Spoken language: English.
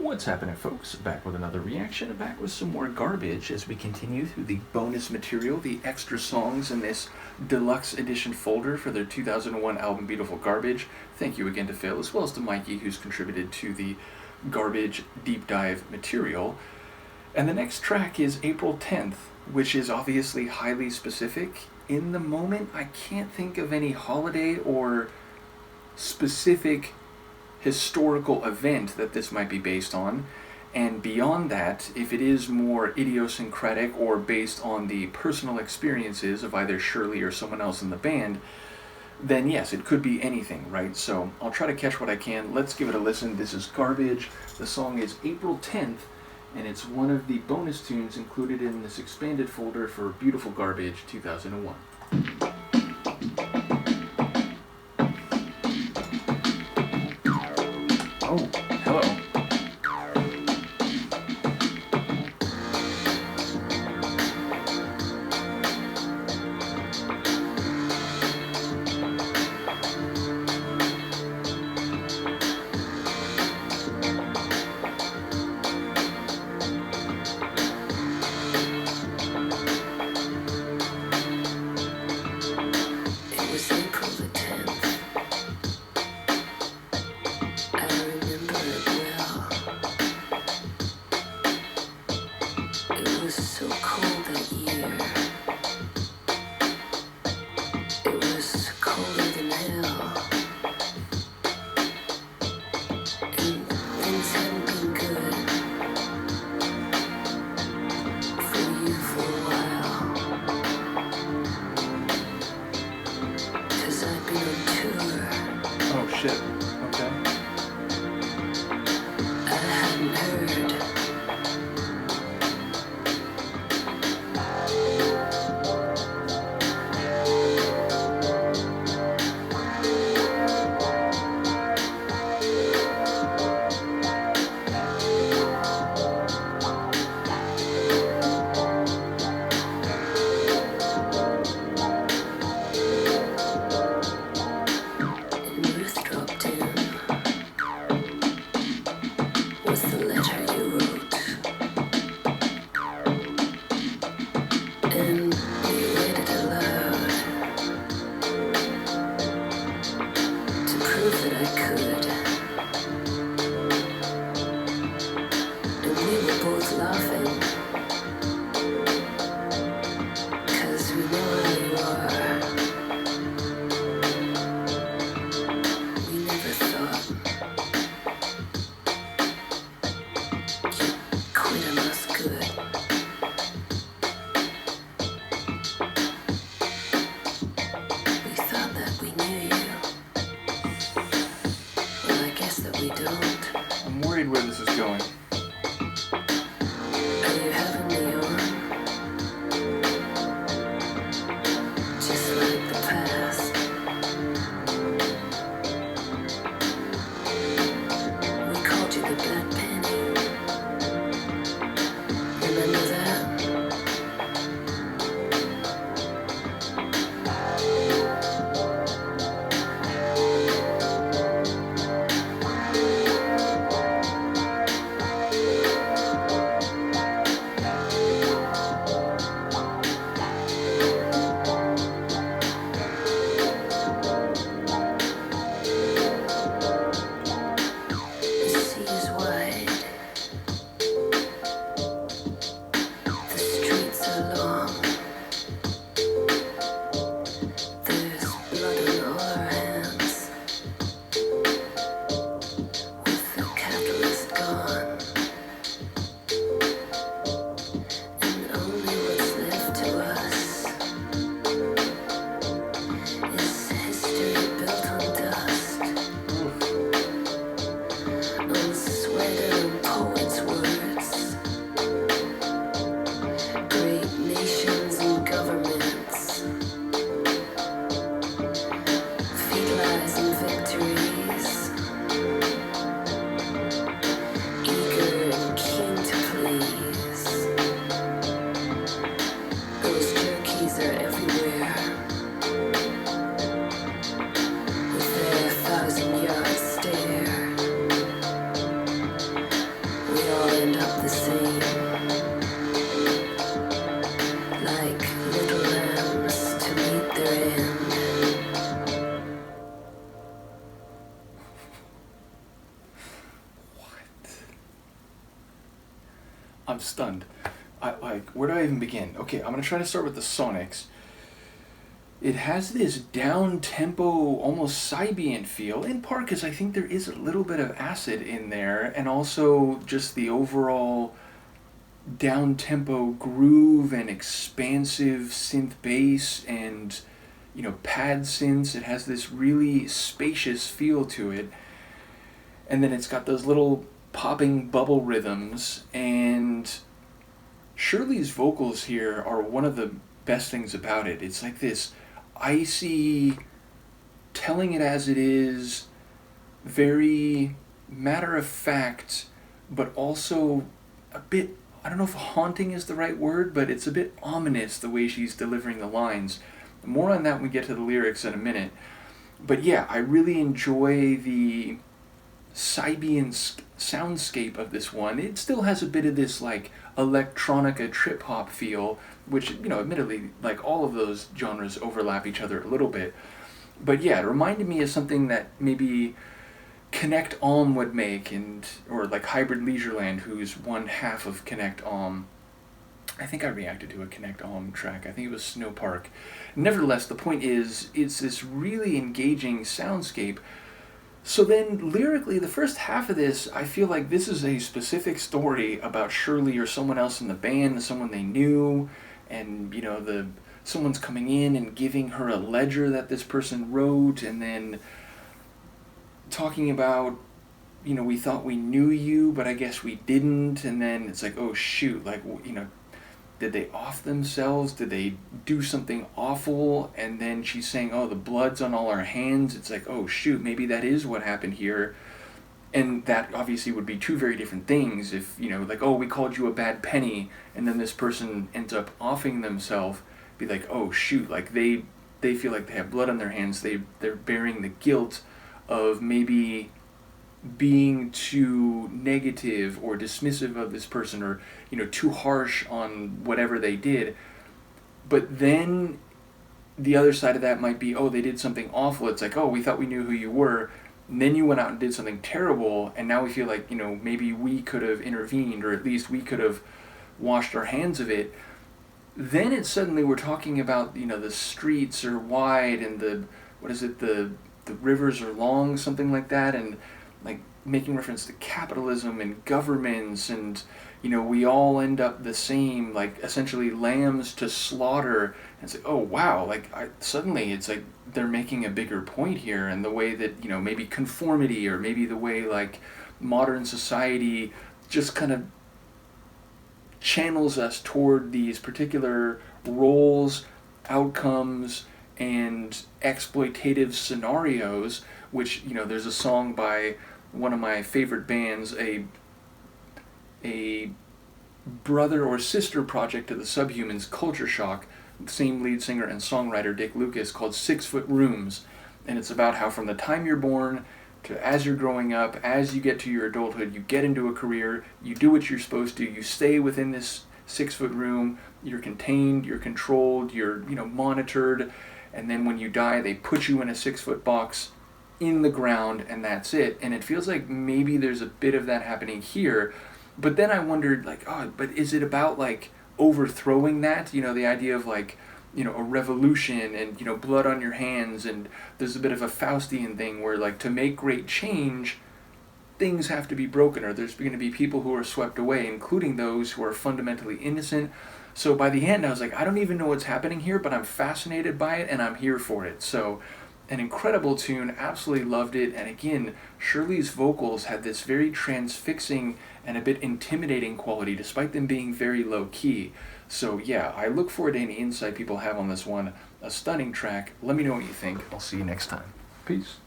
What's happening, folks? Back with another reaction, back with some more garbage as we continue through the bonus material, the extra songs in this deluxe edition folder for their 2001 album Beautiful Garbage. Thank you again to Phil, as well as to Mikey, who's contributed to the garbage deep dive material. And the next track is April 10th, which is obviously highly specific. In the moment, I can't think of any holiday or specific historical event that this might be based on, and beyond that, if it is more idiosyncratic or based on the personal experiences of either Shirley or someone else in the band, then yes, it could be anything, right? So I'll try to catch what I can. Let's give it a listen. This is Garbage. The song is April 10th, and it's one of the bonus tunes included in this expanded folder for Beautiful Garbage 2001. Oh, hello. Oh shit, okay. I hadn't heard. I'm worried where this is going. Are you having me on? Just like the past. We called you the Black Penny. Remember that? end up the same, like little lambs to meet their end. I'm stunned. Where do I even begin? Okay, I'm gonna try to start with the Sonics. It has this down-tempo, almost Sybian feel, in part because I think there is a little bit of acid in there, and also just the overall down-tempo groove and expansive synth bass and, pad synths. It has this really spacious feel to it. And then it's got those little popping bubble rhythms, and Shirley's vocals here are one of the best things about it. It's like this icy, telling it as it is, very matter of fact, but also a bit, I don't know if haunting is the right word, but it's a bit ominous the way she's delivering the lines. More on that when we get to the lyrics in a minute. But yeah, I really enjoy the Sybian soundscape of this one. It still has a bit of this like electronica trip hop feel, which, admittedly, like all of those genres overlap each other a little bit. But yeah, it reminded me of something that maybe Connect Om would make, or like Hybrid Leisureland, who's one half of Connect Om. I think I reacted to a Connect Om track. I think it was Snow Park. Nevertheless, the point is, it's this really engaging soundscape. So then, lyrically, the first half of this, I feel like this is a specific story about Shirley or someone else in the band, someone they knew, and, someone's coming in and giving her a ledger that this person wrote, and then talking about, we thought we knew you, but I guess we didn't, and then it's like, oh shoot, like, did they off themselves? Did they do something awful? And then she's saying, oh, the blood's on all our hands. It's like, oh shoot, maybe that is what happened here. And that obviously would be two very different things if, like, oh, we called you a bad penny, and then this person ends up offing themselves, be like, oh shoot, like they feel like they have blood on their hands. They're bearing the guilt of maybe being too negative or dismissive of this person, or too harsh on whatever they did. But then the other side of that might be, oh, they did something awful. It's like, oh, we thought we knew who you were, and then you went out and did something terrible, and now we feel like, maybe we could have intervened, or at least we could have washed our hands of it. Then it's suddenly we're talking about, the streets are wide, and the rivers are long, something like that, and like making reference to capitalism and governments, and we all end up the same, like essentially lambs to slaughter. And it's like, oh wow, like suddenly it's like they're making a bigger point here, and the way that maybe conformity, or maybe the way like modern society just kind of channels us toward these particular roles, outcomes, and exploitative scenarios, which, there's a song by one of my favorite bands, a brother or sister project to the Subhumans, Culture Shock, same lead singer and songwriter Dick Lucas, called 6 Foot Rooms. And it's about how from the time you're born to as you're growing up, as you get to your adulthood, you get into a career, you do what you're supposed to, you stay within this 6 foot room, you're contained, you're controlled, you're monitored, and then when you die they put you in a 6 foot box in the ground, and that's it. And it feels like maybe there's a bit of that happening here. But then I wondered, like, oh, but is it about like overthrowing that, the idea of like, a revolution and, blood on your hands, and there's a bit of a Faustian thing where like to make great change, things have to be broken, or there's going to be people who are swept away, including those who are fundamentally innocent. So by the end I was like, I don't even know what's happening here, but I'm fascinated by it and I'm here for it. So an incredible tune, absolutely loved it. And again, Shirley's vocals had this very transfixing and a bit intimidating quality, despite them being very low key. So yeah, I look forward to any insight people have on this one. A stunning track. Let me know what you think. I'll see you next time. Peace.